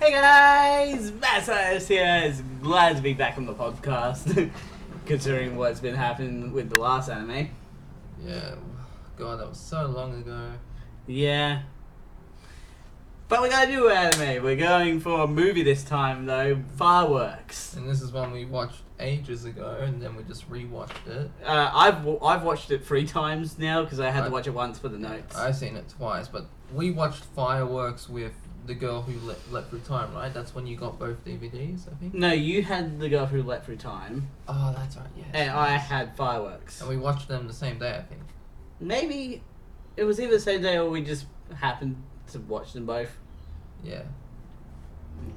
Hey guys, Matt here. It's glad to be back on the podcast, considering what's been happening with the last anime. Yeah, God, that was so long ago. Yeah. But we're going to do anime. We're going for a movie this time, though. Fireworks. And this is one we watched ages ago, and then we just rewatched it. I've watched it 3 times now, because I had to watch it once for the notes. I've seen it twice, but we watched Fireworks with the girl who let through time, right? That's when you got both DVDs, I think? No, you had The Girl Who Let Through Time. Oh, that's right, yes. And I had Fireworks. And we watched them the same day, I think. Maybe it was either the same day or we just happened to watch them both. Yeah.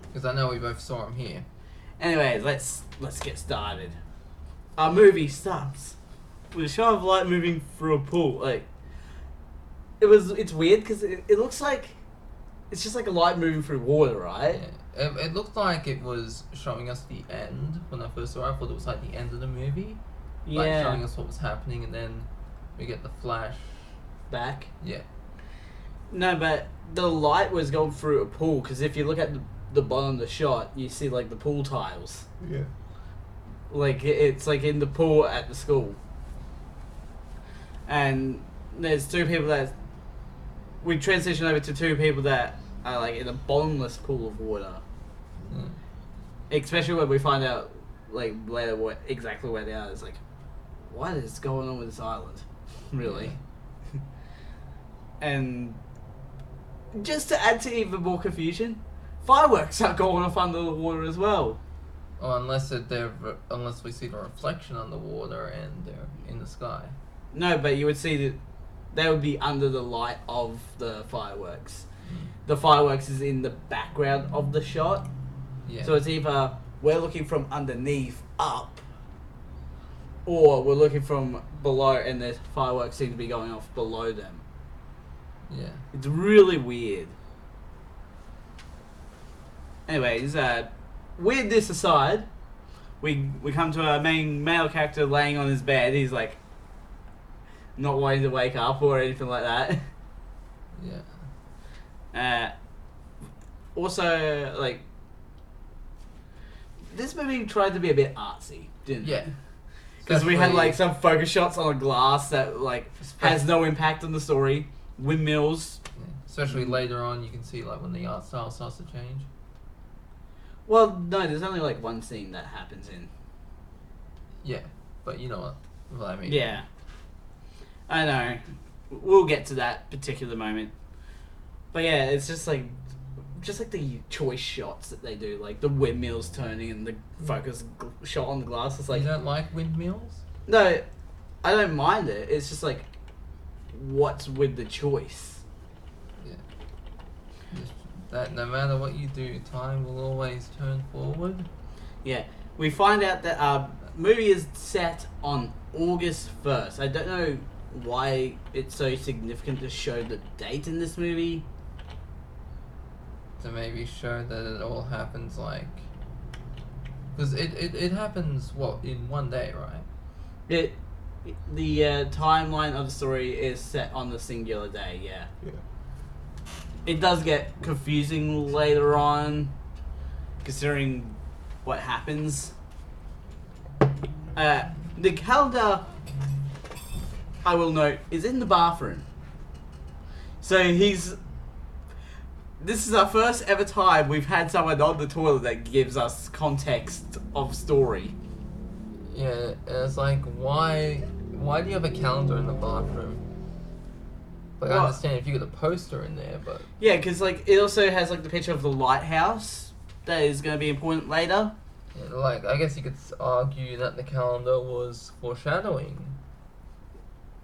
Because I know we both saw them here. Anyways, let's get started. Our movie starts with a show of light moving through a pool. It's weird because it looks like it's just like a light moving through water, right? Yeah. It looked like it was showing us the end when I first saw it. I thought it was like the end of the movie. Yeah. Like showing us what was happening, and then we get the flash. Back. Yeah. No, but the light was going through a pool because if you look at the bottom of the shot, you see like the pool tiles. Yeah. Like it's like in the pool at the school. And there's 2 people that we transition over to 2 people that are like in a bottomless pool of water. Mm. Especially when we find out like later exactly where they are. It's like, what is going on with this island? Really? Yeah. And just to add to even more confusion, fireworks are going off under the water as well. Oh, unless we see the reflection on the water and they're in the sky. No, but you would see that they would be under the light of the fireworks. The fireworks is in the background of the shot. Yeah. So it's either we're looking from underneath up, or we're looking from below and the fireworks seem to be going off below them. Yeah. It's really weird. Anyways, weirdness aside, we come to our main male character laying on his bed. He's like not wanting to wake up or anything like that. Yeah. Also, like, this movie tried to be a bit artsy, didn't it? Yeah. Because we had like some focus shots on a glass that like has no impact on the story. Windmills. Yeah. Especially later on, you can see like when the art style starts to change. Well, no, there's only like one scene that happens in. Yeah, but you know what I mean. Yeah. I know. We'll get to that particular moment. But yeah, it's just like the choice shots that they do, like the windmills turning and the focus shot on the glass. It's like, You don't like windmills? no, I don't mind it. It's just like, what's with the choice? Yeah. Just that no matter what you do, time will always turn forward. Yeah, we find out that our movie is set on August 1st. I don't know why it's so significant to show the date in this movie. To maybe show that it all happens like... Because it happens, what, in one day, right? The timeline of the story is set on the singular day, yeah. Yeah. It does get confusing later on, considering what happens. The calendar, I will note, is in the bathroom. So this is our first ever time we've had someone on the toilet that gives us context of story. Yeah, and it's like, why do you have a calendar in the bathroom? Like, I understand if you got a poster in there, but... Yeah, because like it also has like the picture of the lighthouse that is going to be important later. Yeah, like, I guess you could argue that the calendar was foreshadowing.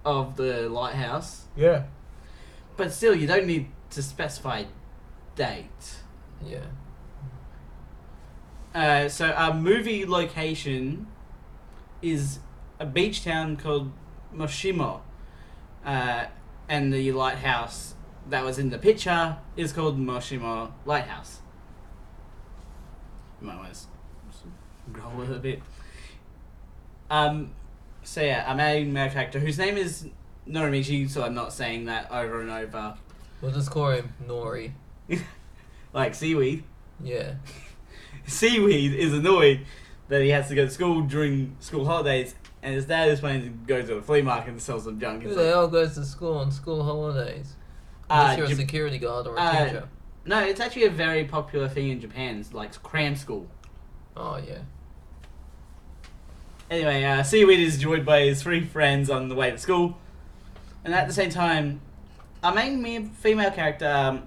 Of the lighthouse. Yeah. But still, you don't need to specify date. Yeah. So our movie location is a beach town called Moshimo. And the lighthouse that was in the picture is called Moshimo Lighthouse. You might want to growl a little bit. So yeah, our main character, whose name is Norimichi, so I'm not saying that over and over. We'll just call him Nori. Like Seaweed. Yeah. Seaweed is annoyed that he has to go to school during school holidays, and his dad is planning to go to the flea market and sell some junk. Who He's the like, hell goes to school on school holidays? Unless you're a security guard or a teacher. No, it's actually a very popular thing in Japan. It's like cram school. Oh, yeah. Anyway, Seaweed is joined by his 3 friends on the way to school, and at the same time, our main female character,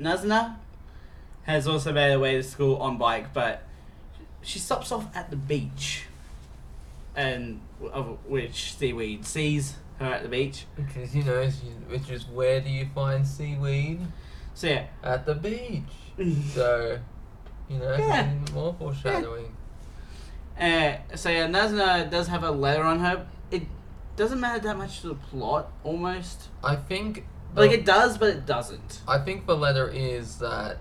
Nazuna, has also made her way to school on bike, but she stops off at the beach, and of which Seaweed sees her at the beach. Because, which is where do you find seaweed? So yeah, At the beach. So, Yeah. more foreshadowing. so yeah, Nazuna does have a letter on her. It doesn't matter that much to the plot, almost. I think... Like, it does, but it doesn't. I think the letter is that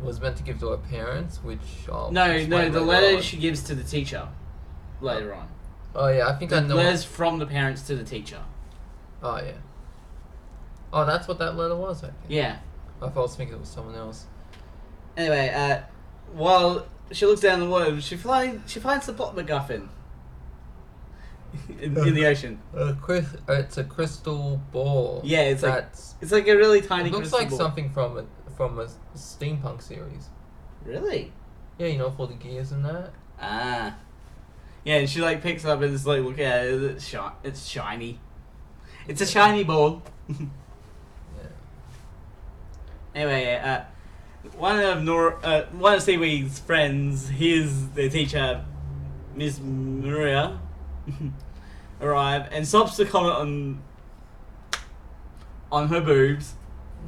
was meant to give to her parents, which I'll No, explain the later letter on. she gives to the teacher later on. Oh, yeah, I think The I know. letters from the parents to the teacher. Oh, yeah. Oh, that's what that letter was, I think. Yeah. I thought I was thinking it was someone else. Anyway, while she looks down the water, she finds the plot MacGuffin in the ocean. It's a crystal ball. Yeah, it's that's like a really tiny. it looks crystal like ball. something from a steampunk series. Really? Yeah, for the gears and that. Ah. Yeah, and she like picks up and is like, look at it. It's shiny. It's a shiny ball. Yeah. Anyway, one of Seaweed's friends, the teacher, Miss Maria, arrive and stops to comment on her boobs.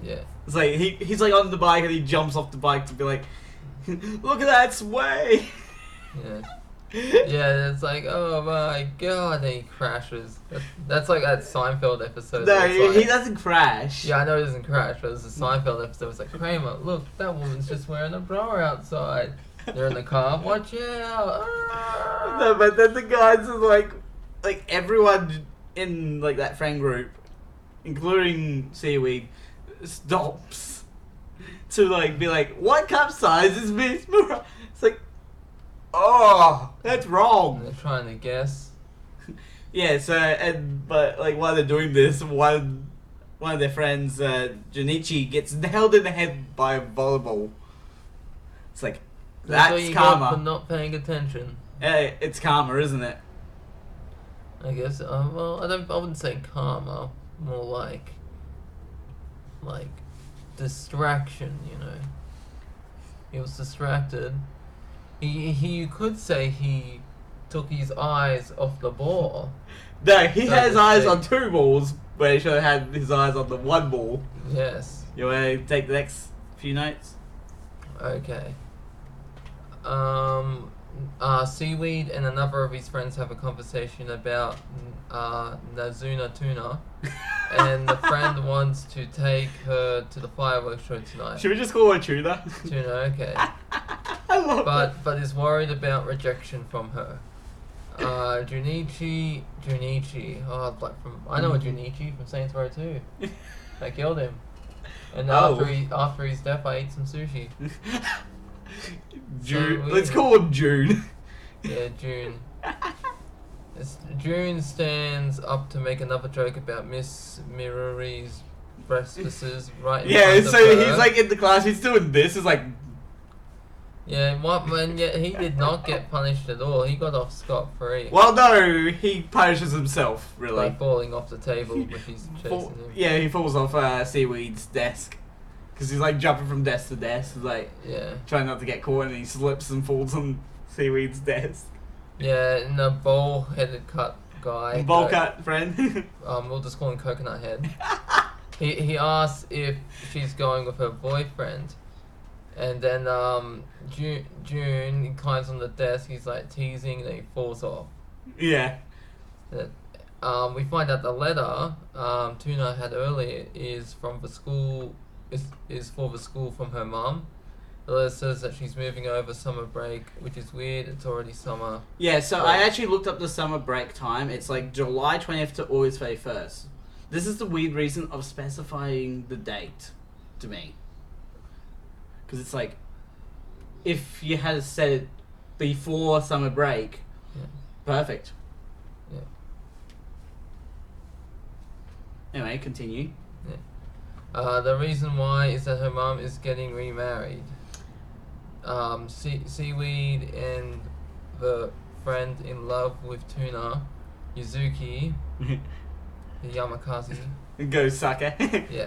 Yeah. It's like he's like on the bike and he jumps off the bike to be like, look at that sway. Yeah. Yeah, it's like, oh my god, and he crashes. That's like that Seinfeld episode. No, where it's he like, doesn't crash. Yeah, I know he doesn't crash, but it's a Seinfeld episode. It's like, Kramer, look, that woman's just wearing a bra outside. They're in the car. Watch out! Ah! No, but then the guys are like everyone in like that friend group, including Seaweed, stops to like be like, what cup size is Miss Mura? It's like, oh, that's And wrong. they're trying to guess. Yeah. So but like while they're doing this, one of their friends, Junichi, gets nailed in the head by a volleyball. It's like, That's what that's you get for karma. not paying attention. It's karma, isn't it? I guess. Well, I wouldn't say karma. More like distraction. He was distracted. You could say he took his eyes off the ball. No, he That has is eyes big. on 2 balls, but he should have had his eyes on the 1 ball. Yes. You want to take the next few notes? Okay. Seaweed and another of his friends have a conversation about Nazuna Tuna, and the friend wants to take her to the fireworks show tonight. Should we just call her Tuna? Tuna, okay. I love But is worried about rejection from her. Junichi. I know a Junichi from Saints Row 2. I killed him. And Oh. after his death, I ate some sushi. June. So Let's weird. call him June. Yeah, June. June stands up to make another joke about Miss Miruri's breastises right in Yeah, front of so her. he's like in the class, he's doing this, it's like, Yeah, and yet he did not get punished at all. He got off scot-free. well, no, he punishes himself, really. By falling off the table with his chasing him. Yeah, he falls off Seaweed's desk. Because he's like jumping from desk to desk, like Yeah. trying not to get caught, and he slips and falls on Seaweed's desk. Yeah, and the bowl-headed cut guy. Bowl cut friend. We'll just call him Coconut Head. He asks if she's going with her boyfriend. And then June he climbs on the desk, he's like teasing, and then he falls off. Yeah. We find out the letter Tuna had earlier is from the school, is for the school from her mum. The letter says that she's moving over summer break, which is weird, it's already summer. Yeah, so I actually looked up the summer break time. It's like July 20th to August 31st. This is the weird reason of specifying the date to me. because it's like if you had said it before summer break, Yeah. perfect. Yeah. Anyway, continue. The reason why is that her mom is getting remarried. Seaweed and the friend in love with Tuna, Yuzuki, the Yamakaze, Go sucker. yeah,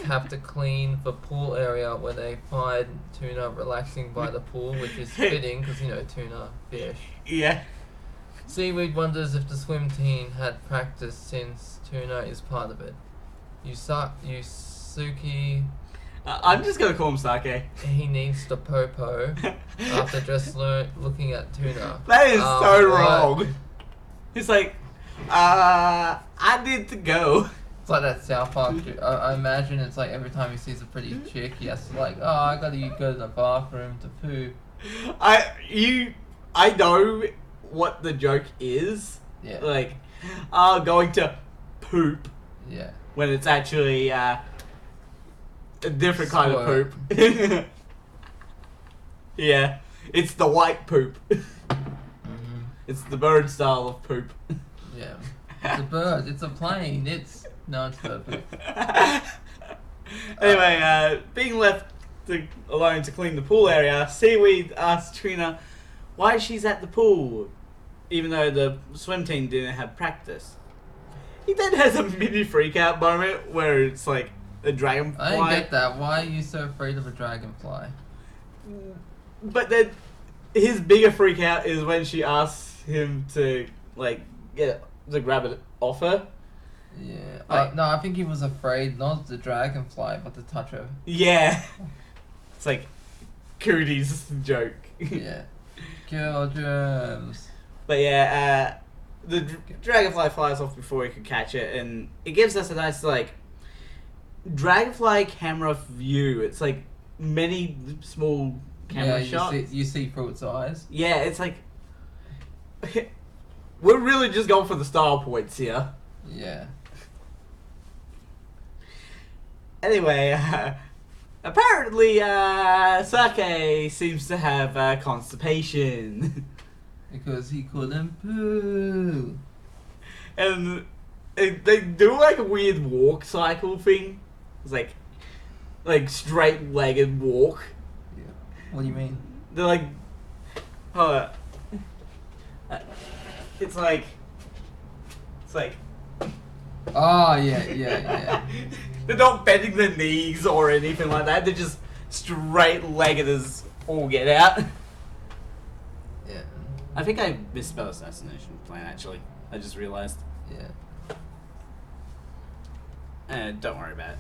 have to clean the pool area where they find Tuna relaxing by the pool, which is fitting because tuna fish. Yeah. Seaweed wonders if the swim team had practiced since Tuna is part of it. Yusuke, I'm just gonna call him Sake. he needs the popo after just looking at Tuna. That is so what? wrong. He's like, I need to go. It's like that South Park. I imagine it's like every time he sees a pretty chick, he has to like, oh, I gotta go to the bathroom to poop. I know what the joke is. Yeah. Like, going to poop Yeah. when it's actually a different kind of Squirt. poop. Yeah, it's the white poop. Mm-hmm. It's the bird style of poop. Yeah. It's a bird. It's a plane. It's the poop. Anyway, being left alone to clean the pool area, Seaweed asks Tuna why she's at the pool, even though the swim team didn't have practice. He then has a mini freak out moment where it's like a dragonfly. I didn't get that. Why are you so afraid of a dragonfly? But then his bigger freak out is when she asks him to like grab it off her. Yeah. Like- No, I think he was afraid not of the dragonfly, but to touch her. Yeah. It's like Cootie's joke. Yeah. Kill germs. But yeah, the dragonfly flies off before he could catch it, and it gives us a nice like dragonfly camera view. It's like many small camera shots. You see through its eyes. Yeah, it's like we're really just going for the style points here. Yeah. Anyway, apparently Sake seems to have constipation. Because he couldn't poo. And they do like a weird walk cycle thing. It's like straight-legged walk. Yeah. What do you mean? They're like, it's like, Oh, yeah. they're not bending their knees or anything like that. They're just straight-legged as all get out. Yeah. I think I misspelled assassination plan. Actually, I just realized. Yeah. Don't worry about it.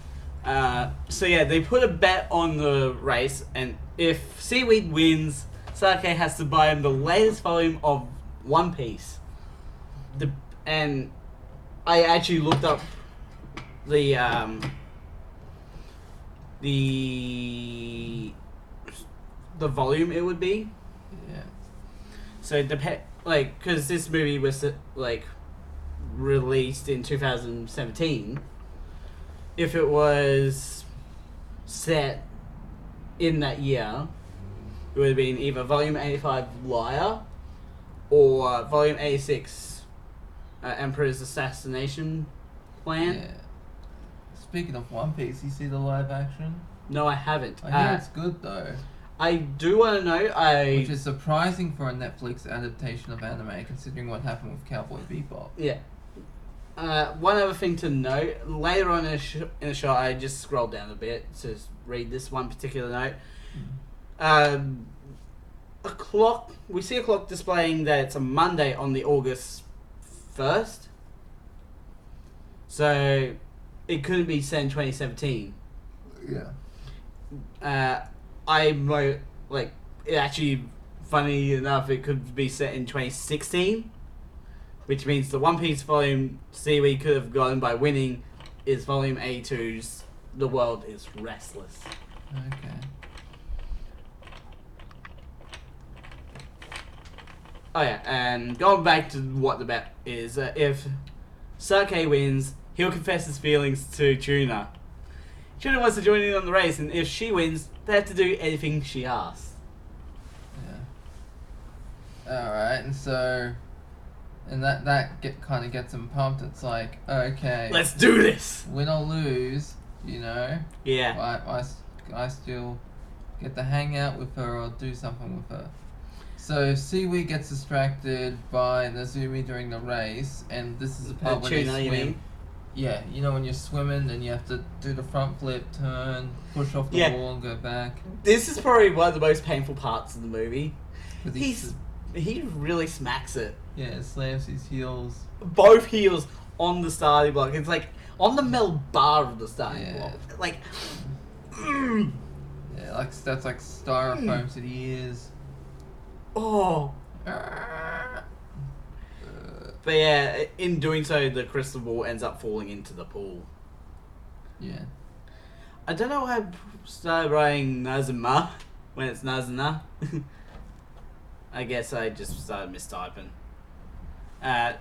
So yeah, they put a bet on the race, and if Seaweed wins, Sake has to buy him the latest volume of One Piece. And I actually looked up the volume it would be. Yeah. So it because this movie was like released in 2017. If it was set in that year, it would have been either Volume 85 Liar or Volume 86 Emperor's Assassination Plan. Yeah. Speaking of One Piece, you see the live action? No, I haven't. I hear it's good though. I do want to know. Which is surprising for a Netflix adaptation of anime, considering what happened with Cowboy Bebop. Yeah. One other thing to note, later on in the show, I just scrolled down a bit to read this one particular note. A clock, we see a clock displaying that it's a Monday on the August 1st. So, it couldn't be set in 2017. Yeah. I'm like, it actually, funny enough, it could be set in 2016. Which means the One Piece volume Seaweed could have gotten by winning is volume 82's The World is Restless. Okay. Oh yeah, and going back to what the bet is, if Sake wins, he'll confess his feelings to Tuna. Tuna wants to join in on the race, and if she wins, they have to do anything she asks. Yeah. Alright, and so... And that kind of gets them pumped. It's like, okay... Let's do this! Win or lose, you know? Yeah. I still get to hang out with her or do something with her. So Seaweed gets distracted by Nazumi during the race, and this is the part where they Tuna, swim. you mean? Yeah, you know when you're swimming and you have to do the front flip, turn, push off the wall and go back. This is probably one of the most painful parts of the movie. 'Cause He really smacks it. Yeah, slams his heels. Both heels on the starting block. It's like on the metal bar of the starting block. Like, Yeah, like that's like styrofoam to the ears. oh. But yeah, in doing so, the crystal ball ends up falling into the pool. Yeah. I don't know why I started writing Nazuma when it's Nazuna. I guess I just started mistyping.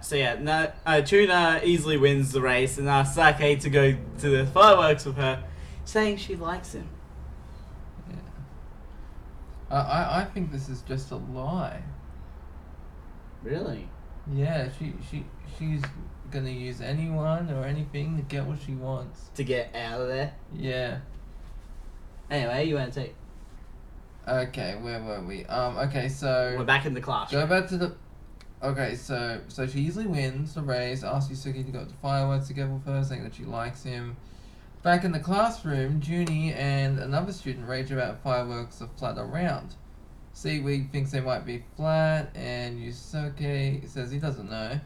So yeah, Tuna easily wins the race and asks Sake to go to the fireworks with her, saying she likes him. Yeah. I think this is just a lie. Really? Yeah, she's gonna use anyone or anything to get what she wants. To get out of there? Yeah. Anyway, you want to take... Okay, where were we? Okay, so... We're back in the classroom. Go back to the... Okay, so she easily wins the race, asks Yusuke to go to fireworks together with her, saying that she likes him. Back in the classroom, Junie and another student rage about fireworks are flat or round. Seaweed thinks they might be flat, and Yusuke says he doesn't know.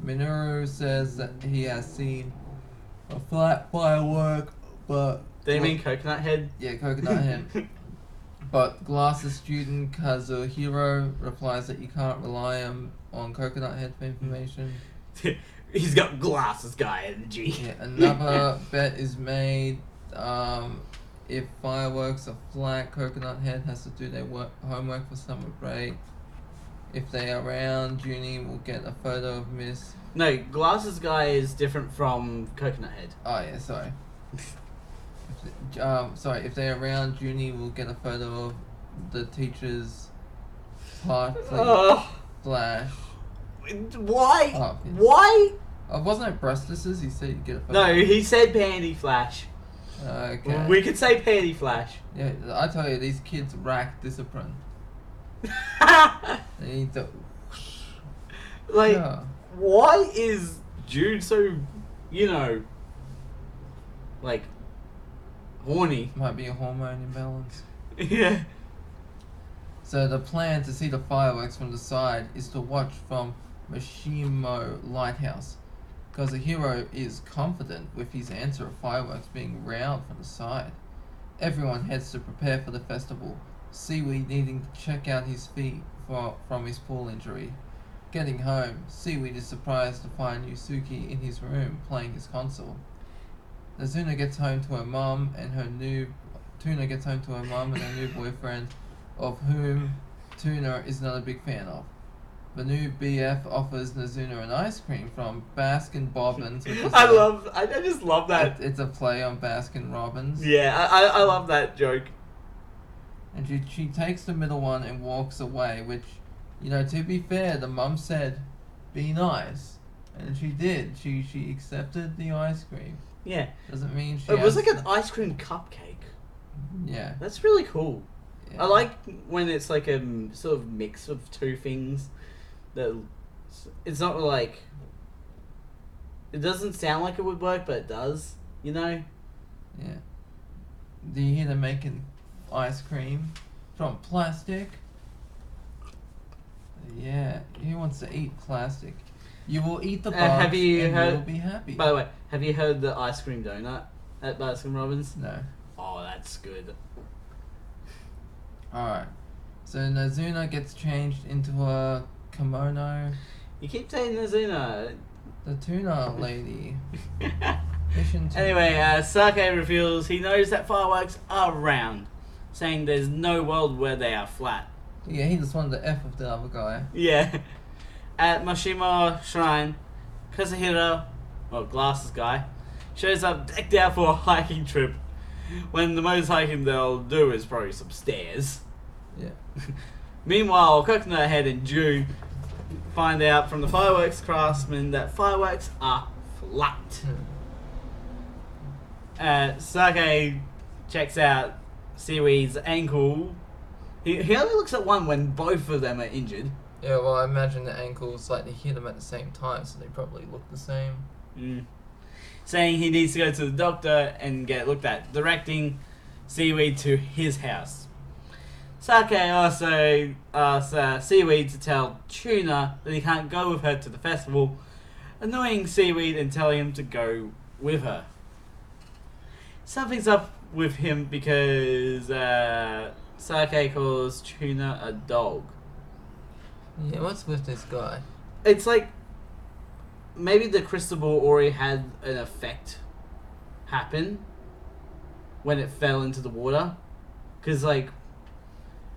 Minoru says that he has seen a flat firework, but... Do you mean Coconut Head? Yeah, Coconut Head. But Glasses student Kazuhiro replies that you can't rely on Coconut Head for information. He's got glasses guy energy. Yeah, another bet is made. If fireworks are flat, Coconut Head has to do their homework for summer break. If they are round, Junie will get a photo of Miss... No, glasses guy is different from Coconut Head. Oh yeah, sorry. Sorry, if they are round, Junie will get a photo of the teacher's partly flash. Why? Oh, yeah. Why? Wasn't it breastises? He said you get a photo. No, he said panty flash. Okay. We could say panty flash. Yeah, I tell you, these kids lack discipline. They need to... Like, Yeah. why is Jude so, like, horny? Might be a hormone imbalance. Yeah. So the plan to see the fireworks from the side is to watch from Mishimo Lighthouse, because the hero is confident with his answer of fireworks being round from the side. Everyone heads to prepare for the festival, Seaweed needing to check out his feet from his pool injury. Getting home, Seaweed is surprised to find Yusuke in his room playing his console. Nazuna gets home to her mum and her new... Tuna gets home to her mum and her new boyfriend, of whom Tuna is not a big fan of. The new BF offers Nazuna an ice cream from Baskin Robbins. I just love that. It's a play on Baskin Robbins. Yeah, I love that joke. And she takes the middle one and walks away, which, to be fair, the mum said, be nice. And she did. She accepted the ice cream. Yeah. Doesn't mean she It was like an ice cream cupcake. Yeah. That's really cool. Yeah. I like when it's like a sort of mix of two things. That it's not like... It doesn't sound like it would work, but it does, Yeah. Do you hear them making ice cream from plastic? Yeah. Who wants to eat plastic? You will eat the box and you'll be happy. By the way, have you heard the ice cream donut at Baskin Robbins? No. Oh, that's good. Alright. So Nazuna gets changed into a kimono. You keep saying Nazuna. The tuna lady. Mission 2. Anyway, Sake reveals he knows that fireworks are round, saying there's no world where they are flat. Yeah, he just wanted the F of the other guy. Yeah. At Mashima Shrine, Kazuhiro, Glasses guy, shows up decked out for a hiking trip when the most hiking they'll do is probably some stairs. Yeah. Meanwhile, Coconut Head and June find out from the fireworks craftsman that fireworks are flat. Sake checks out Seaweed's ankle. He only looks at one when both of them are injured. Yeah, well, I imagine the ankles, like, they hit them at the same time, so they probably look the same. Saying he needs to go to the doctor and get looked at, directing Seaweed to his house. Sake also asks Seaweed to tell Tuna that he can't go with her to the festival, annoying Seaweed and telling him to go with her. Something's up with him because Sake calls Tuna a dog. Yeah, what's with this guy? It's like maybe the crystal ball already had an effect happen when it fell into the water, because like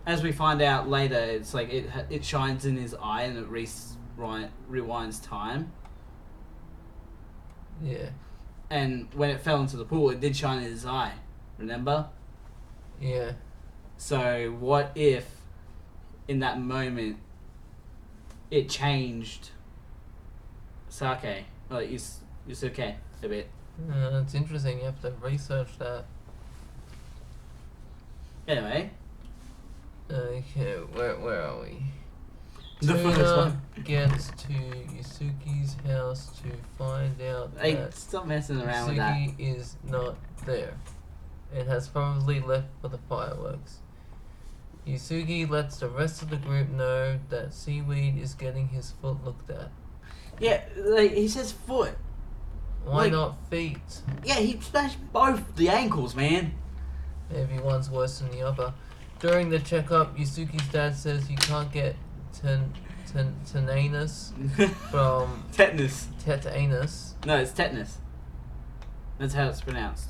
as we find out later, it's like it shines in his eye and it rewinds time. Yeah. And when it fell into the pool, it did shine in his eye. Remember? Yeah. So what if in that moment it changed Sake? Like it's okay a bit. It's interesting. You have to research that. Anyway. Okay, where are we? The first Tuna one. gets to Yusuke's house to find out Hey, that stop messing around with that. Yusuke is not there and has probably left for the fireworks. Yusuke lets the rest of the group know that Seaweed is getting his foot looked at. Yeah, like he says foot. Why Like- not feet? Yeah, he smashed both the ankles, man. Maybe one's worse than the other. During the checkup, Yusuke's dad says you can't get tetanus from Tetanus. tetanus. No, it's tetanus. That's how it's pronounced.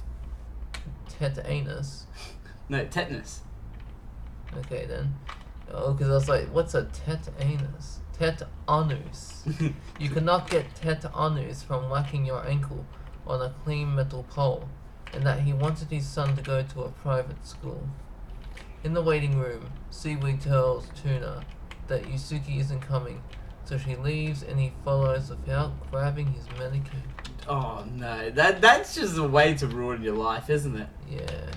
Tetanus. No, tetanus. Okay then. Oh, because I was like, what's a tetanus? Tetanus. You cannot get tetanus from whacking your ankle on a clean metal pole, and that he wanted his son to go to a private school. In the waiting room, Seaweed tells Tuna that Yusuke isn't coming, so she leaves and he follows without grabbing his medicine. Oh no, that's just a way to ruin your life, isn't it? Yeah.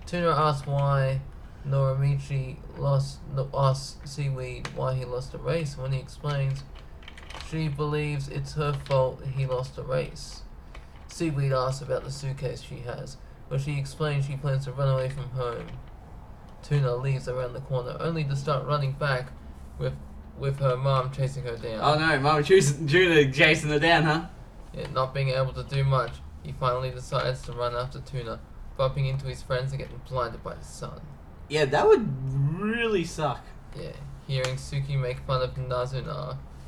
Tuna asks why Noramichi asks Seaweed why he lost the race. When he explains, she believes it's her fault he lost the race. Seaweed asks about the suitcase she has, but she explains she plans to run away from home. Tuna leaves around the corner, only to start running back with her mom chasing her down. Oh no, Mama Tuna chasing her down, huh? Yeah, not being able to do much, he finally decides to run after Tuna, bumping into his friends and getting blinded by the sun. Yeah, that would really suck. Yeah, hearing Suki make fun of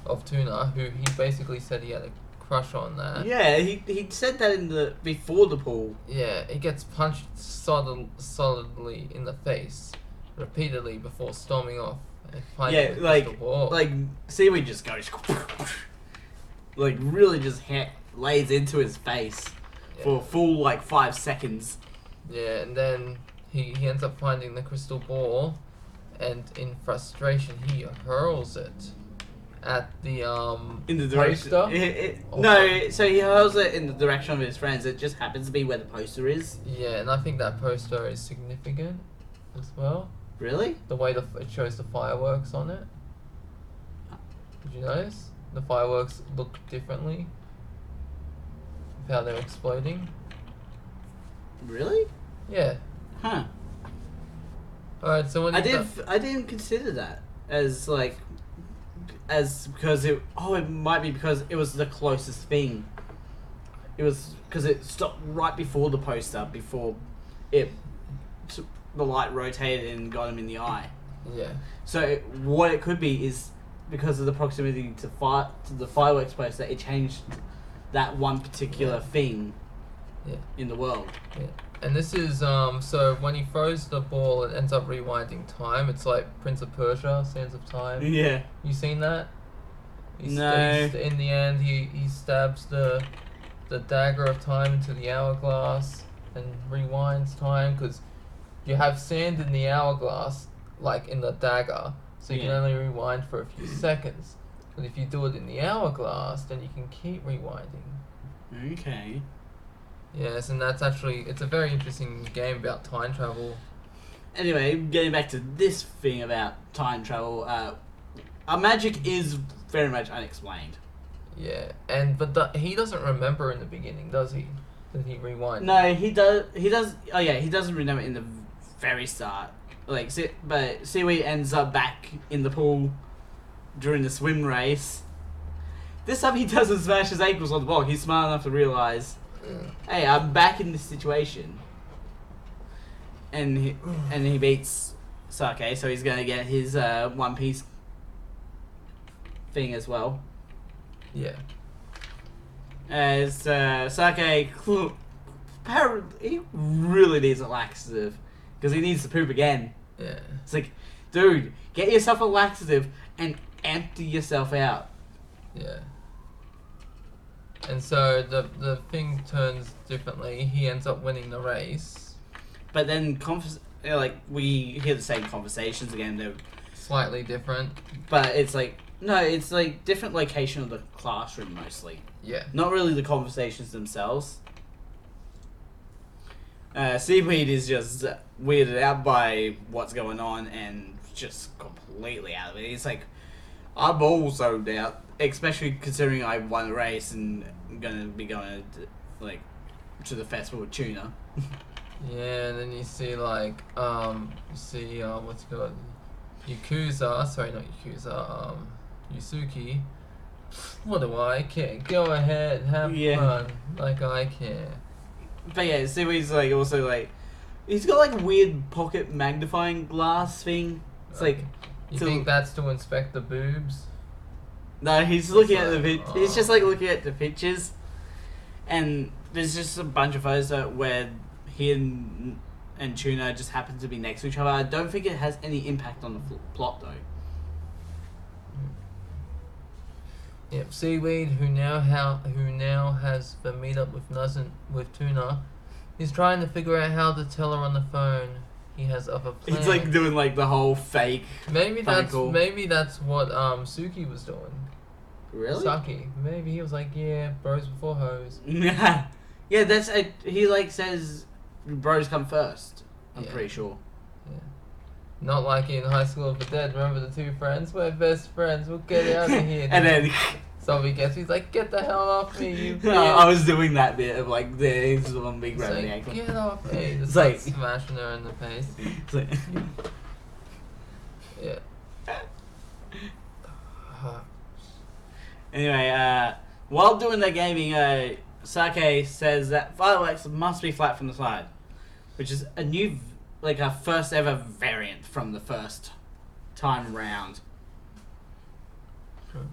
of Tuna, who he basically said he had a crush on that. Yeah, he said that before the pool. Yeah, he gets punched solidly in the face repeatedly before storming off and finding the crystal ball. like Seaweed just goes like really just lays into his face for a full like 5 seconds. Yeah, and then he ends up finding the crystal ball, and in frustration he hurls it at the In the direction. poster. No, so he hurls it in the direction of his friends. It just happens to be where the poster is. Yeah, and I think that poster is significant as well. Really? The way it shows the fireworks on it. Did you notice? The fireworks look differently. How they're exploding. Really? Yeah. Huh. Alright, so when I didn't consider that as because it might be because it was the closest thing. It was because it stopped right before the poster, before the light rotated and got him in the eye. Yeah. So what it could be is because of the proximity to the fireworks poster, it changed that one particular thing in the world. Yeah. And this is so when he throws the ball, it ends up rewinding time. It's like Prince of Persia, Sands of Time. Yeah. You seen that? No. In the end, he stabs the dagger of time into the hourglass. and rewinds time because you have sand in the hourglass, like in the dagger, so you can Yeah. only rewind for a few seconds. But if you do it in the hourglass, then you can keep rewinding. Okay. Yes, and that's actually, it's a very interesting game about time travel. Anyway, getting back to this thing about time travel, our magic is very much unexplained. Yeah, and but he doesn't remember in the beginning, does he? Did he rewind? No, he does. He does. Oh yeah, he doesn't remember in the very start. Like, but Seaweed ends up back in the pool during the swim race. This time he doesn't smash his ankles on the block. He's smart enough to realize, hey, I'm back in this situation. And he beats Sake, so he's gonna get his One Piece thing as well. Yeah. As Sake, apparently he really needs a laxative because he needs to poop again. Yeah. It's like, dude, get yourself a laxative and empty yourself out. Yeah. And so the thing turns differently. He ends up winning the race. But then, we hear the same conversations again. They're, Slightly different. but it's like, no, it's like different location of the classroom mostly. Yeah. Not really the conversations themselves. Seaweed is just weirded out by what's going on and just completely out of it. He's like, I'm also out, especially considering I won the race and I'm gonna be going to the festival with Tuna. Yeah, and then you see what's it called? Yakuza, sorry, not Yakuza, Yusuke. What do I care? Go ahead, have fun, like I care. But yeah, Seaweed's he's got like a weird pocket magnifying glass thing. It's like, You think that's to inspect the boobs? no, he's looking at he's just like looking at the pictures, and there's just a bunch of photos where he and Tuna just happen to be next to each other. I don't think it has any impact on the plot though. Yep, Seaweed, who now has the meetup with Tuna, is trying to figure out how to tell her on the phone he has other plans. He's like doing like the whole fake. Maybe that's cool. what Suki was doing. Really? Saki. Maybe he was like, yeah, bros before hoes. Yeah, that's he like says bros come first. I'm pretty sure. Yeah. Not like in High School of the Dead. Remember the two friends? We're best friends. We'll get out of here. And then somebody he's like, get the hell off me, you bitch. I was doing that bit of like there's one big It's grabbing like, ankle. get off me. Just It's like smashing her in the face. It's like, Yeah. anyway, while doing the gaming, Sake says that fireworks must be flat from the side, which is a new, like a first ever variant from the first time round.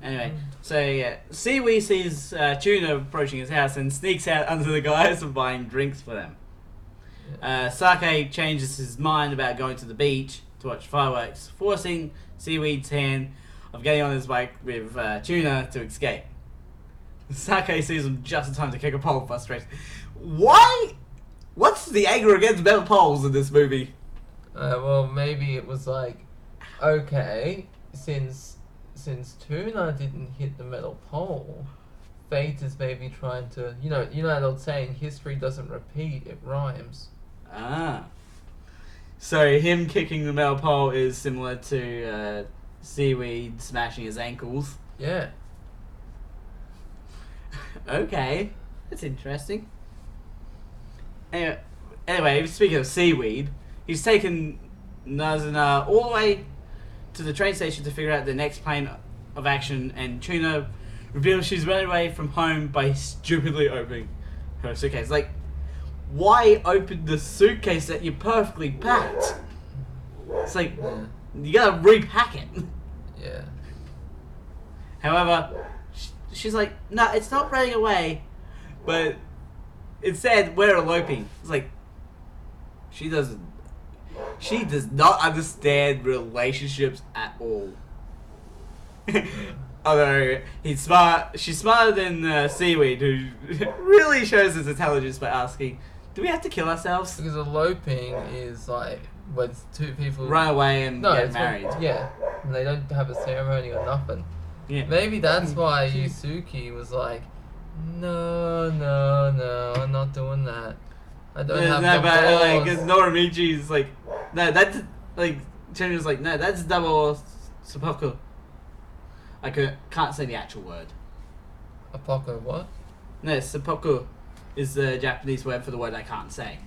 Anyway, so yeah, Seaweed sees Tuna approaching his house and sneaks out under the guise of buying drinks for them. Sake changes his mind about going to the beach to watch fireworks, forcing Seaweed's hand of getting on his bike with Tuna to escape. Sake sees him just in time to kick a pole of frustration. Why? What's the anger against metal poles in this movie? Well, maybe it was like, okay, since Tuna didn't hit the metal pole, fate is maybe trying to, you know that old saying, history doesn't repeat, it rhymes. Ah. So him kicking the metal pole is similar to Seaweed smashing his ankles. Yeah. Okay, that's interesting. Anyway, speaking of Seaweed, he's taken Nazuna all the way to the train station to figure out the next plan of action, and Tuna reveals she's run away from home by stupidly opening her suitcase. Like, why open the suitcase that you perfectly packed? It's like, you gotta repack it. Yeah. However, she's like, no, it's not running away, but instead we're eloping. It's like, she does not understand relationships at all. Although she's smarter than Seaweed, who really shows his intelligence by asking Do we have to kill ourselves? Because eloping is like when two people Run away and get it's married. yeah, and they don't have a ceremony or nothing. Yeah. Maybe that's why Yusuke was like, no, I'm not doing that. I don't have the but balls. like Norimichi's like, no, that's like Chuna's like, no, that's double seppuku. I can't say the actual word. Apoko what? No, seppuku is the Japanese word for the word I can't say.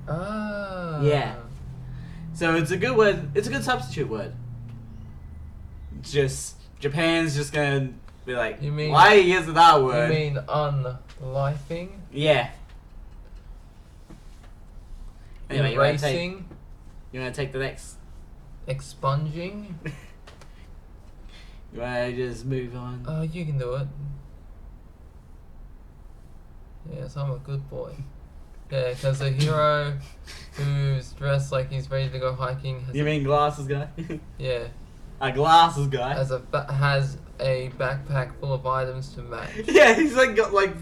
Ah. Yeah. So it's a good word. It's a good substitute word. Just Japan's just gonna be like, You mean, why is it that word? You mean unlifing? Yeah. Anyway, erasing? You wanna take the next? Expunging? You wanna just move on? Oh, you can do it. Yes, I'm a good boy. Yeah, because a hero who's dressed like he's ready to go hiking has You mean glasses guy? yeah, A glasses guy. has a backpack full of items to match. Yeah, he's like got like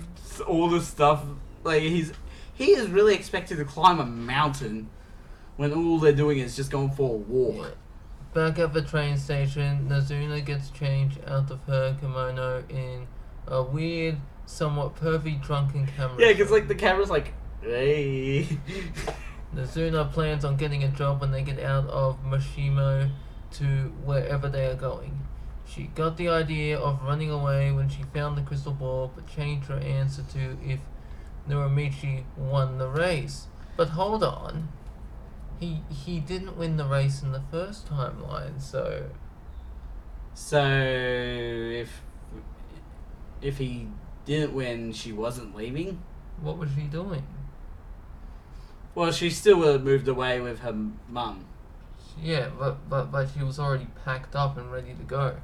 all this stuff. Like he is really expected to climb a mountain when all they're doing is just going for a walk. Yeah. Back at the train station, Nazuna gets changed out of her kimono in a weird, somewhat pervy drunken camera. Yeah, because like the camera's like, hey. Nazuna plans on getting a job when they get out of Mashimo to wherever they are going. She got the idea of running away when she found the crystal ball, but changed her answer to if Norimichi won the race. But hold on. He didn't win the race in the first timeline, so... So, if he didn't win, she wasn't leaving? What was she doing? Well, she still would have moved away with her mum. Yeah, but she was already packed up and ready to go.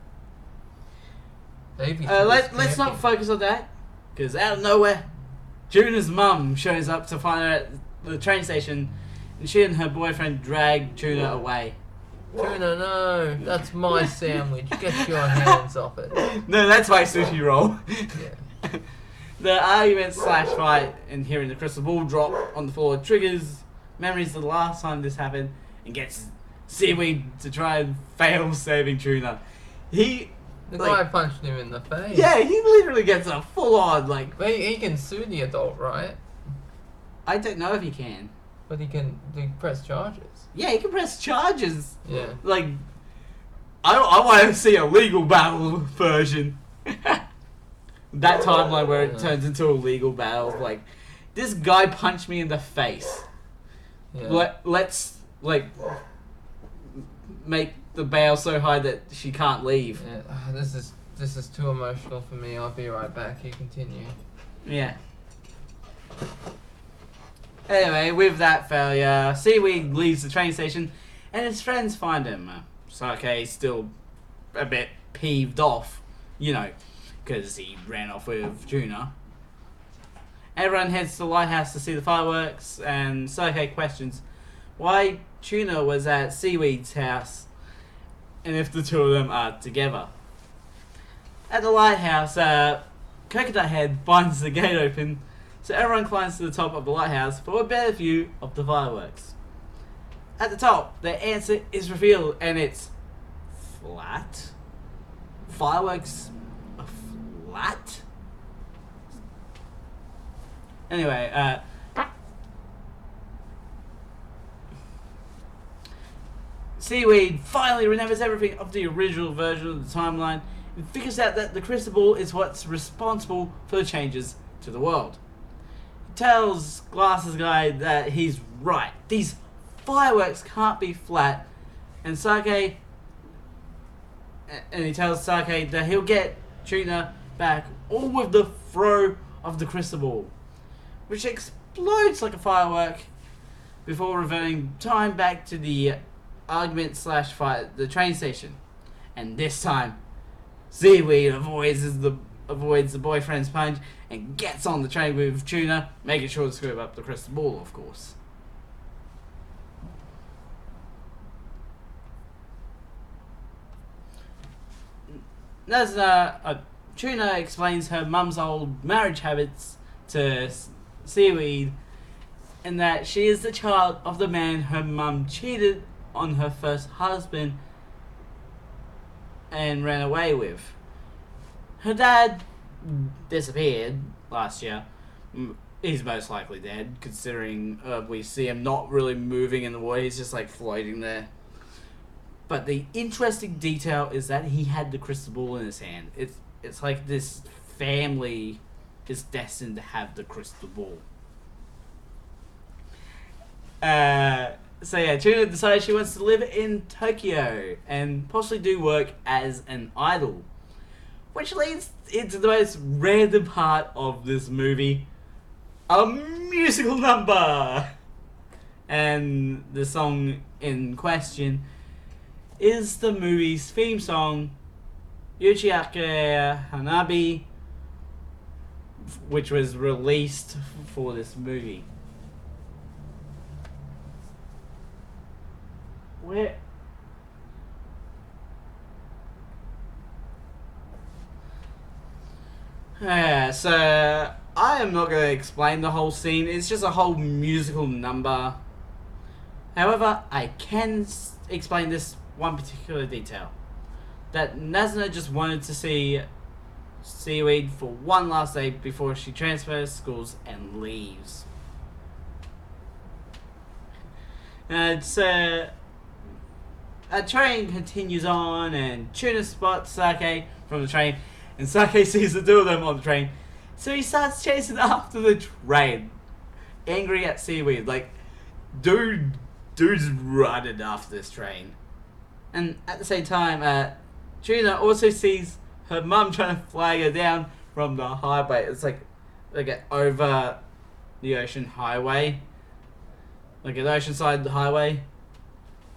Maybe Let's not focus on that, because out of nowhere, Tuna's mum shows up to find her at the train station, and she and her boyfriend drag Tuna away. Tuna, no, that's my sandwich. Get your hands off it. No, that's my sushi roll. Yeah. The argument slash fight and hearing the crystal ball drop on the floor triggers memories of the last time this happened and gets Seaweed to try and fail saving Tuna. The guy punched him in the face. Yeah, he literally gets a full on like. But he can sue the adult, right? I don't know if he can. But he press charges. Yeah, he can press charges. Yeah. Like, I want to see a legal battle version. That timeline where it turns into a legal battle. Like, this guy punched me in the face. Yeah. Let's like make the bail so high that she can't leave. Yeah. This is too emotional for me. I'll be right back. You continue. Yeah. Anyway, with that failure, Seaweed leaves the train station, and his friends find him. Sake's still a bit peeved off, you know, because he ran off with Tuna. Everyone heads to the lighthouse to see the fireworks, and Sake questions why Tuna was at Seaweed's house, and if the two of them are together. At the lighthouse, Coconut Head finds the gate open, so everyone climbs to the top of the lighthouse for a better view of the fireworks. At the top, the answer is revealed, and it's flat. Fireworks are flat? Anyway, Seaweed finally remembers everything of the original version of the timeline and figures out that the crystal ball is what's responsible for the changes to the world. Tells Glasses Guy that he's right. These fireworks can't be flat, and he tells Sake that he'll get Tuna back, all with the throw of the crystal ball, which explodes like a firework before reverting time back to the argument slash fight at the train station. And this time, Seaweed avoids the boyfriend's punch and gets on the train with Tuna, making sure to screw up the crystal ball, of course. As Tuna explains her mum's old marriage habits to Seaweed, and that she is the child of the man her mum cheated on her first husband and ran away with. Her dad disappeared last year. He's most likely dead, considering we see him not really moving in the water. He's just like floating there. But the interesting detail is that he had the crystal ball in his hand. It's like this family is destined to have the crystal ball. So yeah, Tuna decides she wants to live in Tokyo and possibly do work as an idol. Which leads into the most random part of this movie. A musical number! And the song in question is the movie's theme song, Yuchiake Hanabi, which was released for this movie. Where? So I am not going to explain the whole scene. It's just a whole musical number. However, I can explain this one particular detail. That Nazuna just wanted to see Seaweed for one last day before she transfers schools and leaves. So a train continues on, and Tuna spots Sake from the train, and Sake sees the two of them on the train, so he starts chasing after the train, angry at Seaweed. Like, dude's running after this train. And at the same time, Tuna also sees her mum trying to flag her down from the highway. It's like an over the ocean highway, like an oceanside highway,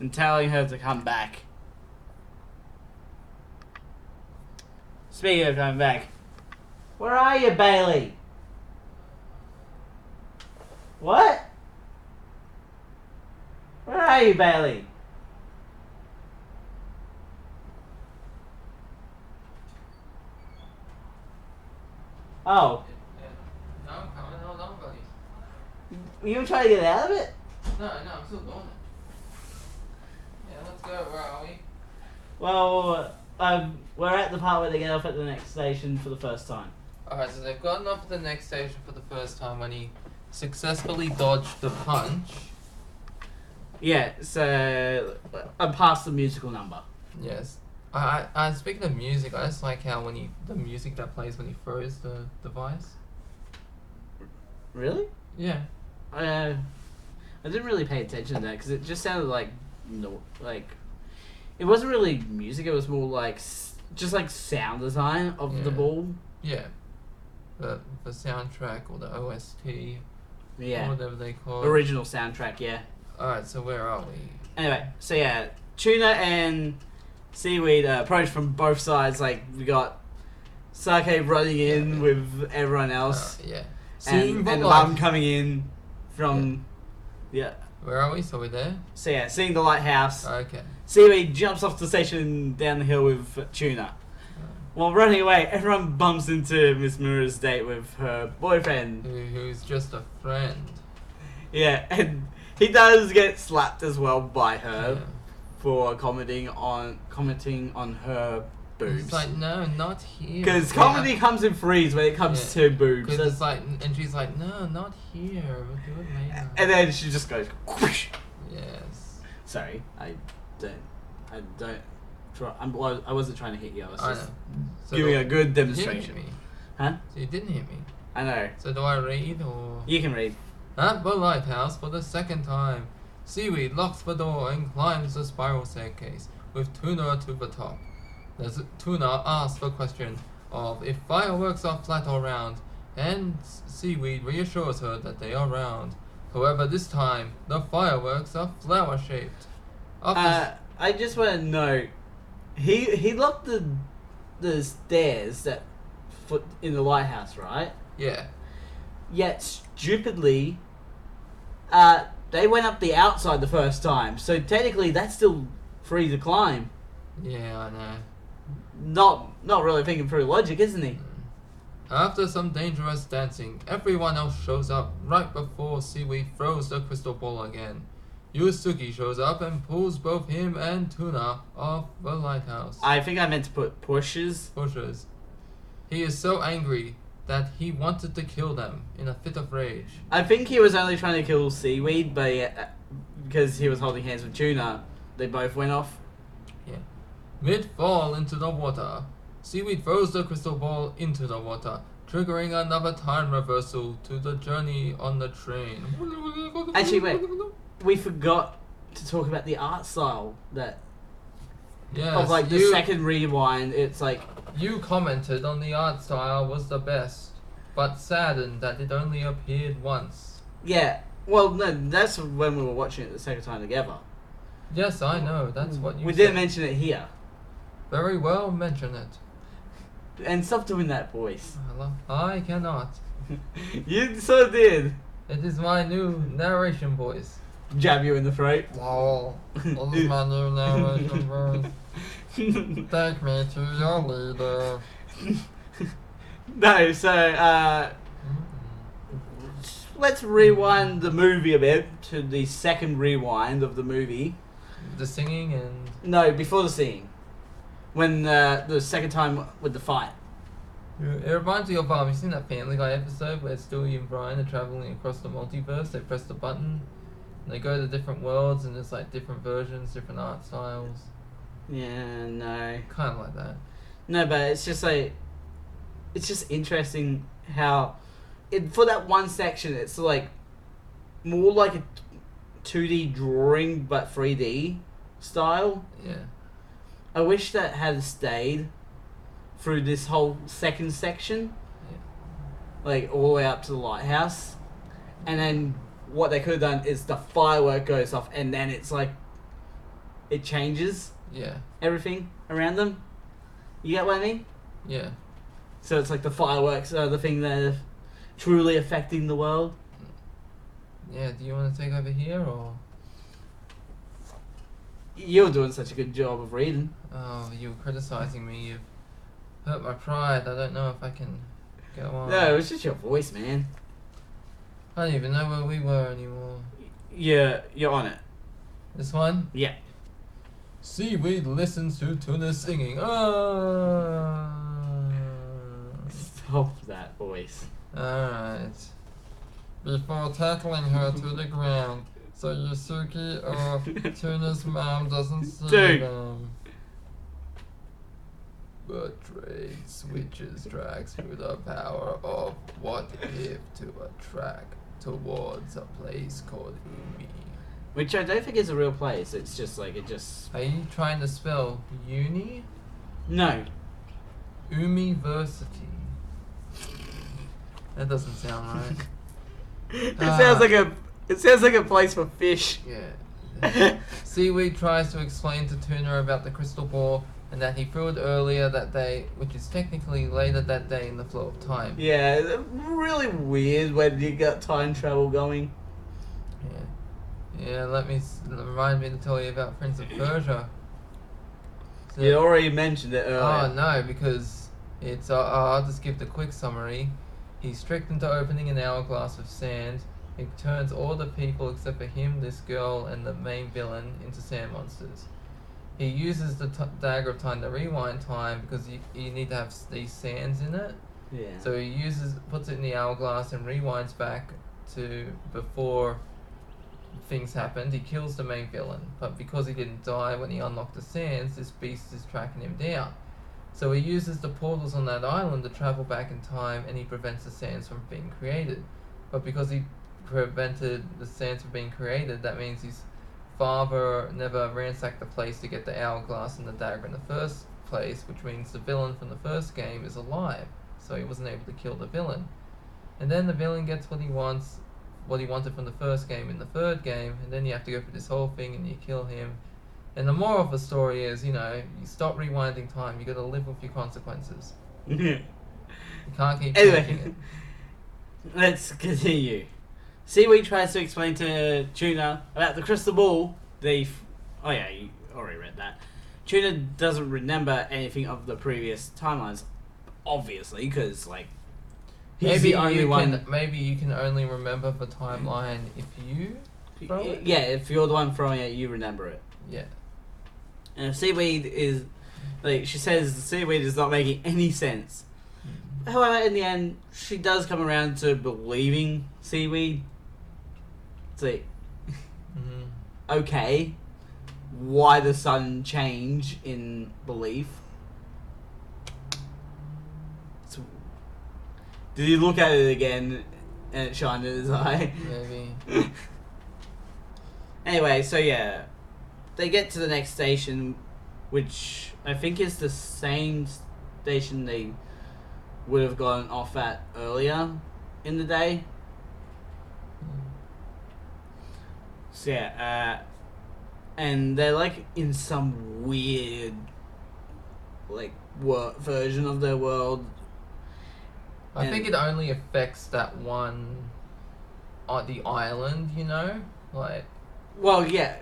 and telling her to come back. Speaking of coming back, where are you, Bailey? What? Where are you, Bailey? Oh. No, I'm coming. Hold on, buddy. You were trying to get out of it? No, I'm still doing it. Yeah, let's go. Where are we? Well, we're at the part where they get off at the next station for the first time. Alright, so they've gotten off at the next station for the first time when he successfully dodged the punch. Yeah, so I'm past the musical number. Yes. I speaking of music, I just like how the music that plays when he throws the device. Really? Yeah. I didn't really pay attention to that because it just sounded like it wasn't really music. It was more like just like sound design of the ball. Yeah. The soundtrack or the OST. Yeah. Or whatever they call it. Original soundtrack. Yeah. All right. So where are we? Anyway, so yeah, Tuna and Seaweed approach from both sides. Like, we got Sake running in with everyone else. Yeah. And Mum coming in from... Yeah. Where are we? So we're there? So yeah, seeing the lighthouse. Okay. Seaweed jumps off the station down the hill with Tuna. While running away, everyone bumps into Miss Mura's date with her boyfriend. Who's just a friend. Yeah, and he does get slapped as well by her. For commenting on her boobs. It's like, no, not here. Because comedy comes in threes when it comes to boobs. Because it's like, and she's like, no, not here. We'll do it later. And then she just goes, whoosh. Yes. Sorry, I don't try. I wasn't trying to hit you. I was just giving a good demonstration. You didn't hit me. Huh? So you didn't hit me. I know. So do I read or? You can read. At the lighthouse for the second time. Seaweed locks the door and climbs the spiral staircase, with Tuna to the top. Tuna asks the question of if fireworks are flat or round, and Seaweed reassures her that they are round. However, this time, the fireworks are flower-shaped. I just want to note, he locked the stairs that foot in the lighthouse, right? Yeah. Yet, stupidly, they went up the outside the first time, so technically that's still free to climb. Yeah, I know. Not really thinking through logic, isn't he? After some dangerous dancing, everyone else shows up right before Seaweed throws the crystal ball again. Yusuke shows up and pulls both him and Tuna off the lighthouse. I think I meant to put pushes. Pushes. He is so angry that he wanted to kill them in a fit of rage. I think he was only trying to kill Seaweed, but because he was holding hands with Tuna, they both went off. Yeah. Mid-fall into the water, Seaweed throws the crystal ball into the water, triggering another time reversal to the journey on the train. Actually, wait. We forgot to talk about the art style that Yes, of like the second rewind. It's like you commented on the art style was the best, but saddened that it only appeared once. yeah. Well, no, that's when we were watching it the second time together. Yes, I know. That's what you We said. didn't mention it here. Very well, mention it. And stop doing that voice. I cannot. You so did. It is my new narration voice. Jab you in the throat. Wow, this is my new narration voice. Take me to your leader. No, so let's rewind the movie a bit to the second rewind of the movie. The singing and... No, before the scene. When the second time with the fight. It reminds me of, you seen that Family Guy episode where Stewie and Brian are traveling across the multiverse? They press the button, and they go to different worlds, and there's like different versions, different art styles. Yeah, no. Kind of like that. No, but it's just like... It's just interesting how... for that one section, it's like... More like a 2D drawing, but 3D style. Yeah. I wish that had stayed through this whole second section. Yeah. Like, all the way up to the lighthouse. And then what they could have done is the firework goes off, and then it's like... It changes Yeah. everything around them. You get what I mean? Yeah. So it's like the fireworks are the thing that are truly affecting the world. Yeah, do you want to take over here, or...? You're doing such a good job of reading. Oh, you're criticizing me. You've hurt my pride. I don't know if I can go on. No, it's just your voice, man. I don't even know where we were anymore. Yeah, you're on it. This one? Yeah. Seaweed listens to Tuna singing. Stop that voice. Alright. Before tackling her to the ground, so Yusuke or Tuna's mom doesn't see Dude. them. But trade switches tracks through the power of what if to attract towards a place called Umi. Which I don't think is a real place. It's just like, it just... Are you trying to spell uni? No. Umiversity. That doesn't sound right. It sounds like a place for fish. Yeah. Seaweed tries to explain to Tuna about the crystal ball and that he threw it earlier that day, which is technically later that day in the flow of time. Yeah, it's really weird when you got time travel going. Yeah, remind me to tell you about Prince of Persia. So, You already mentioned it earlier. oh no, because it's, I'll just give the quick summary. He's tricked into opening an hourglass of sand. It turns all the people except for him, this girl, and the main villain into sand monsters. He uses the dagger of time to rewind time because you need to have these sands in it. Yeah. So he puts it in the hourglass and rewinds back to before things happened. He kills the main villain, but because he didn't die when he unlocked the sands, this beast is tracking him down. So he uses the portals on that island to travel back in time, and he prevents the sands from being created. But because he prevented the sands from being created, that means his father never ransacked the place to get the hourglass and the dagger in the first place, which means the villain from the first game is alive, so he wasn't able to kill the villain. And then the villain gets what he wants, what he wanted from the first game in the third game, and then you have to go through this whole thing and you kill him. And the moral of the story is, you stop rewinding time, you gotta live with your consequences. You can't keep changing Anyway, it. let's continue. Seaweed tries to explain to Tuna about the crystal ball. Oh yeah, you already read that. Tuna doesn't remember anything of the previous timelines, obviously, because like He's the only one. Maybe you can only remember the timeline if you throw it. Yeah, if you're the one throwing it, you remember it. Yeah. And if Seaweed is, like she says, Seaweed is not making any sense. However, in the end, she does come around to believing Seaweed. It's like, okay, why the sudden change in belief? So, did he look at it again and it shined in his eye? Maybe. Anyway, so yeah, they get to the next station, which I think is the same station they would have gone off at earlier in the day. So yeah, and they're like in some weird, like, version of their world. I think it only affects that one on the island, you know? Like, Well, yeah,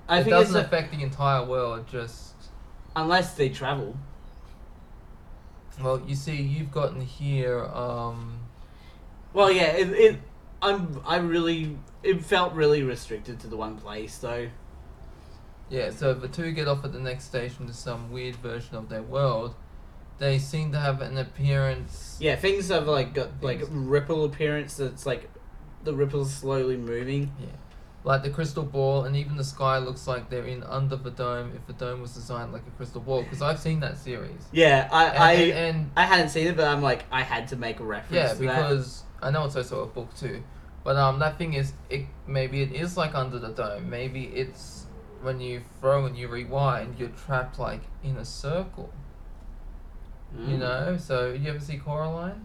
I it think doesn't it's affect the entire world, just... unless they travel. Well, you see, you've gotten here, Well, yeah, it felt really restricted to the one place, though. Yeah, so the two get off at the next station to some weird version of their world. They seem to have an appearance... Yeah, things have like got like ripple appearance. That's like the ripples slowly moving. Yeah. Like the crystal ball, and even the sky looks like they're in under the dome if the dome was designed like a crystal ball, because I've seen that series. Yeah, And I hadn't seen it, but I'm like, I had to make a reference yeah, to because I know it's also a book too. But that thing is, maybe it is like under the dome. Maybe it's when you throw and you rewind, you're trapped like in a circle. You know? So, you ever see Coraline?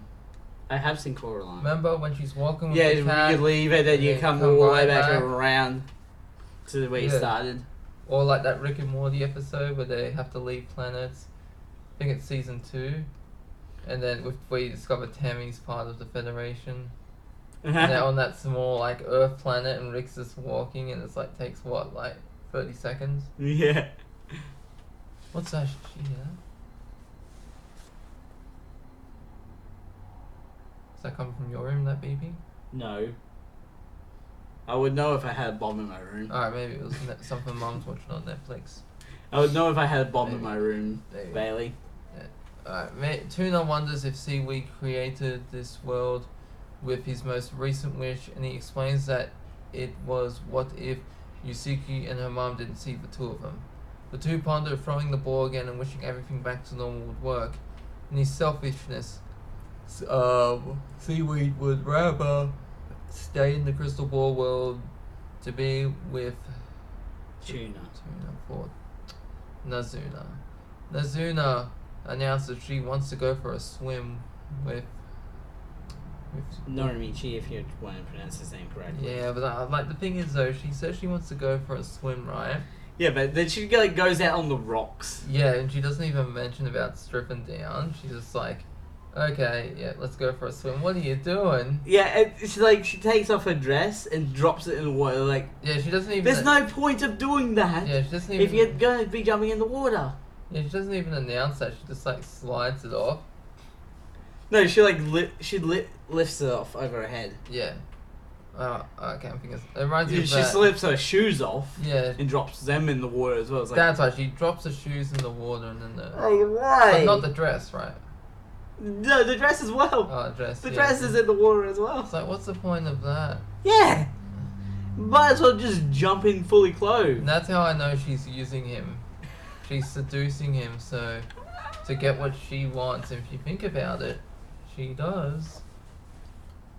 I have seen Coraline. Remember when she's walking with Yeah, the cat? you leave it and you come all the way right back around to where you started. Or like that Rick and Morty episode where they have to leave planets. I think it's season 2. And then where you discover Tammy's part of the Federation. And they're on that small like Earth planet and Rick's just walking and it's like takes what, like 30 seconds? Yeah. What's that? She hear that? Is that coming from your room, that beeping? No. I would know if I had a bomb in my room. Alright, maybe it was something Mum's watching on Netflix. I would know if I had a bomb in my room, Maybe. Bailey. Alright, Tuna wonders if Seaweed created this world with his most recent wish, and he explains that it was what if Yusiki and her mom didn't see the two of them. The two ponder throwing the ball again and wishing everything back to normal would work. In his selfishness, Seaweed would rather stay in the crystal ball world to be with Tuna for Nazuna. Nazuna announced that she wants to go for a swim with Norimichi, if you want to pronounce his name correctly. Yeah, but like the thing is though, she says she wants to go for a swim, right? Yeah, but then she like goes out on the rocks. Yeah, and she doesn't even mention about stripping down. She's just like, okay, yeah, let's go for a swim. What are you doing? Yeah, it's like she takes off her dress and drops it in the water. Like, yeah, she doesn't even. There's no point of doing that. Yeah, she doesn't even. If you're going to be jumping in the water. Yeah, she doesn't even announce that. She just like slides it off. No, she like lifts it off over her head. Yeah. I can't think of it. Reminds me of She that. slips her shoes off. Yeah. And drops them in the water as well. It's like, that's right. She drops the shoes in the water and then the. Oh, right. But not the dress, right? No, the dress as well. Oh, the dress. The dress is in the water as well. It's like, what's the point of that? Yeah. Might as well just jump in fully clothed. And that's how I know she's using him. She's seducing him, so to get what she wants. And if you think about it, she does.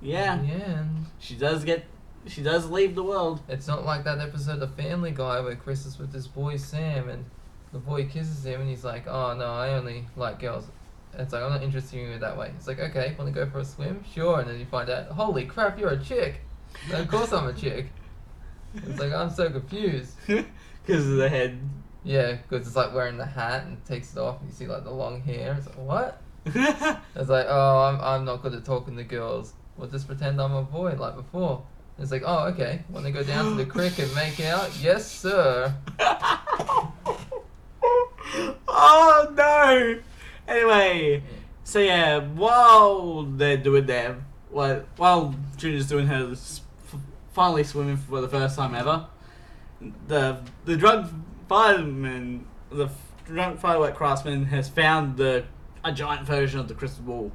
Yeah. In the end. She does leave the world. It's not like that episode of Family Guy where Chris is with this boy Sam and the boy kisses him and he's like, oh no, I only like girls. And it's like, I'm not interested in you that way. It's like, okay, want to go for a swim? Sure. And then you find out, holy crap, you're a chick. And of course I'm a chick. It's like, I'm so confused. Because of the head. Yeah, because it's like wearing the hat and takes it off and you see like the long hair. It's like, what? It's like, oh, I'm not good at talking to girls. We'll just pretend I'm a boy like before. It's like, oh, okay. Want to go down to the creek and make out? Yes, sir. Oh, no. Anyway, So yeah, while they're doing their while Tuna's doing her finally swimming for the first time ever, the drunk fireman, drunk firework craftsman has found a giant version of the crystal ball.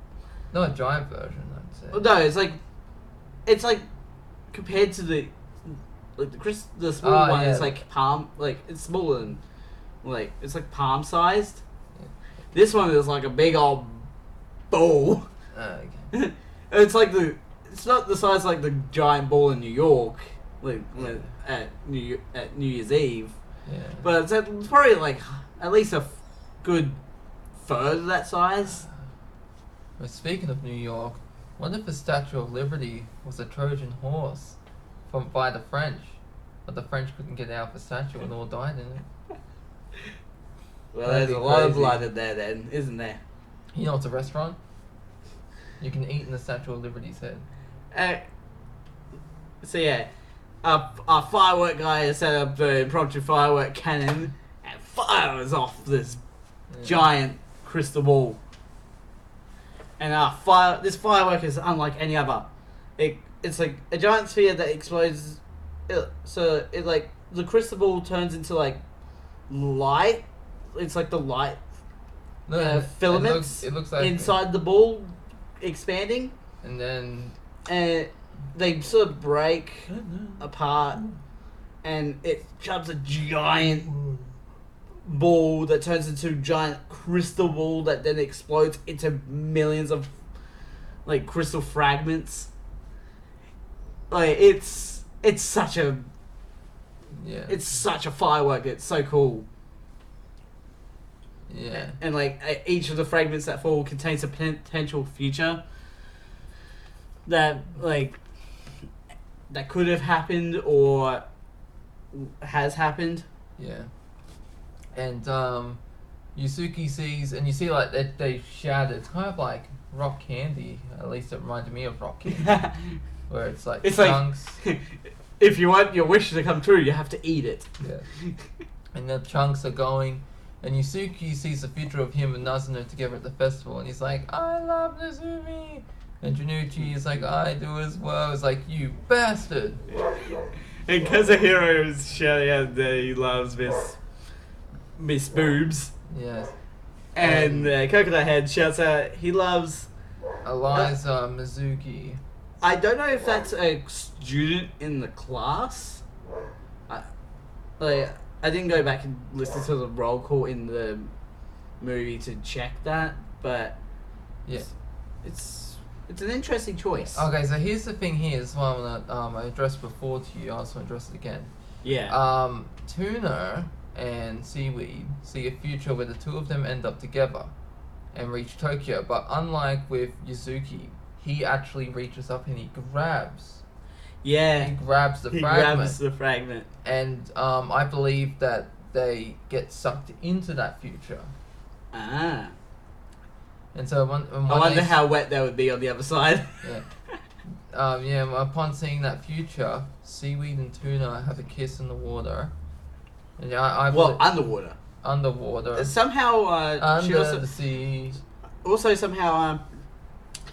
Not a giant version, I'd say. No, it's like compared to the small one. Yeah. It's like palm, like it's smaller than it's like palm sized. Yeah. This one is like a big old ball. Okay. It's not the size like the giant ball in New York, at New Year's Eve, Yeah. but it's probably like at least a good third of that size. Well, speaking of New York, what if the Statue of Liberty was a Trojan horse by the French, but the French couldn't get out of the statue and all died in it? Well, That'd there's be a lot of crazy. blood in there, then, isn't there? You know, it's a restaurant. You can eat in the Statue of Liberty's head. So yeah, our firework guy has set up the impromptu firework cannon and fires off this Yeah. giant crystal ball. And this firework is unlike any other. It's like a giant sphere that explodes. The crystal ball turns into like light. It's like the light No, filaments it looks like inside the ball expanding, And then and they sort of break apart, and it becomes a giant ball that turns into a giant crystal ball that then explodes into millions of like crystal fragments. Like it's such a firework. It's so cool. Yeah. And like each of the fragments that fall contains a potential future that could have happened or has happened. Yeah. And Yusuke sees, and you see like they shatter. It's kind of like rock candy. At least it reminded me of rock candy, where it's like chunks. Like if you want your wish to come true, you have to eat it. Yeah. And the chunks are going, and Yusuke sees the future of him and Nazuno together at the festival, and he's like, "I love Nezumi." And Junichi is like, "I do as well." It's like, "You bastard." And Kazuhiro is shouting out that he loves Miss Boobs. Yes. And Coconut Head shouts out he loves... Eliza Mizuki. I don't know if that's a student in the class. I didn't go back and listen to the roll call in the movie to check that, but Yeah. it's an interesting choice. Okay, so here's the thing here. This is what I'm gonna I addressed before to you. I also want to address it again. Yeah. Tuna and Seaweed see a future where the two of them end up together and reach Tokyo, but unlike with Yuzuki, he actually reaches up and he grabs Yeah. the fragment. Grabs the fragment. And I believe that they get sucked into that future. Ah. And so I wonder how wet that would be on the other side. Yeah. Upon seeing that future, Seaweed and Tuna have a kiss in the water. And Underwater. Underwater. Somehow, she Under the sea. also somehow,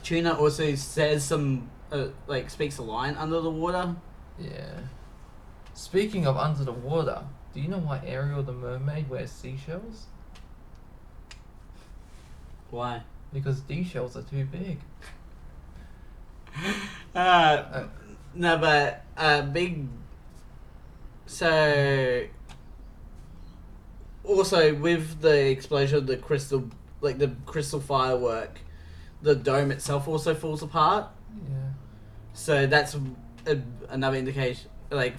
Tuna also says some, speaks a line under the water. Yeah. Speaking of under the water, do you know why Ariel the mermaid wears seashells? Why? Because D shells are too big. No, but big. So, also with the explosion of the crystal firework, the dome itself also falls apart. Yeah. So that's another indication. Like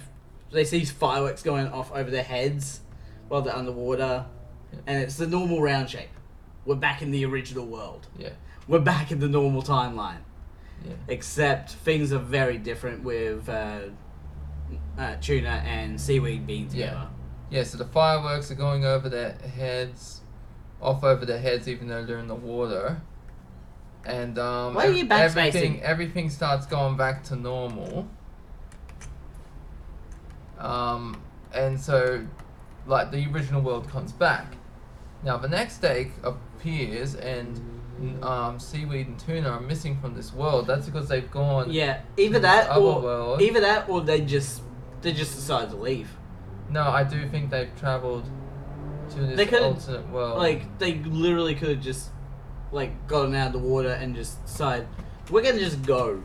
they see fireworks going off over their heads while they're underwater, and it's the normal round shape. We're back in the original world. Yeah. We're back in the normal timeline. Yeah. Except things are very different with Tuna and Seaweed being together. Yeah, so the fireworks are going over their heads, off over their heads, even though they're in the water. And Why are you backspacing? everything starts going back to normal. And so, like, the original world comes back. Now, the next day appears, and Seaweed and Tuna are missing from this world. That's because they've gone. Yeah, to either this that other or world. they just decided to leave. No, I do think they've travelled to They this could've, alternate world. Like they literally could have just like gotten out of the water and just decided we're gonna just go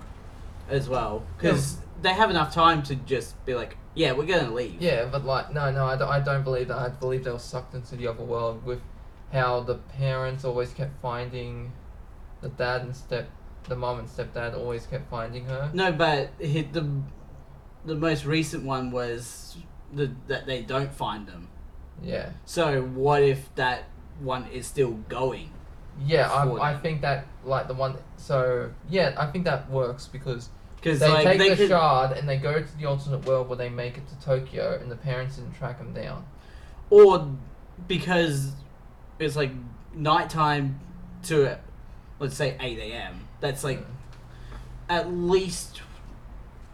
as well because they have enough time to just be like, yeah, we're gonna leave. Yeah, but like, no, I don't believe that. I believe they were sucked into the other world with how the parents always kept finding the mom and stepdad always kept finding her. No, but the most recent one was that they don't find them. Yeah. So what if that one is still going? Yeah, I think that like the one. So yeah, I think that works because they like, take the shard and they go to the alternate world where they make it to Tokyo and the parents didn't track them down. Or because it's like nighttime to, let's say 8 a.m. That's like at least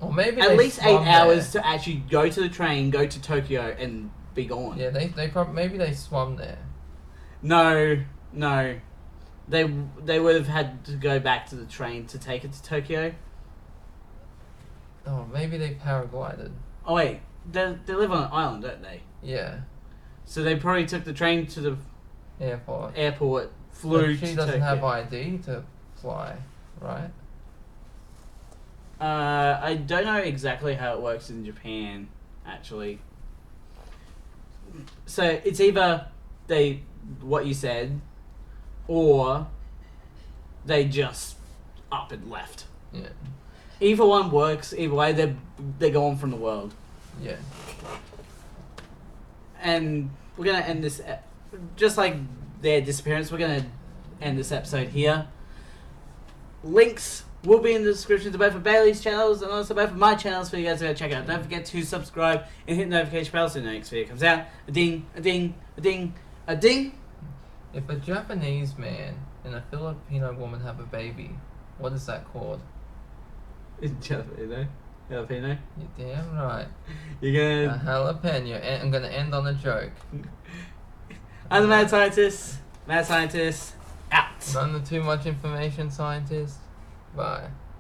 Or maybe at least 8 swam hours there. to actually go to the train, go to Tokyo, and be gone. Yeah, they probably maybe they swam there. No. They would have had to go back to the train to take it to Tokyo. Oh, maybe they paraglided. Oh wait, they live on an island, don't they? Yeah, So they probably took the train to the airport. flew But she to doesn't Tokyo. have ID to fly, right? I don't know exactly how it works in Japan, actually. So it's either what you said, or they just up and left. Yeah. Either one works. Either way, they're gone from the world. Yeah. And we're gonna end this, just like their disappearance. We're gonna end this episode here. Links will be in the description to both of Bailey's channels and also both of my channels for you guys to go check out. Don't forget to subscribe and hit the notification bell so the next video comes out. A ding, a ding, a ding, a ding. If a Japanese man and a Filipino woman have a baby, what is that called? Jalapeno. Jalapeno. You're damn right. You're A gonna. jalapeno. And I'm gonna end on a joke. I'm the Mad Scientist. Mad Scientist. Out. None of too much information, scientist. Bye.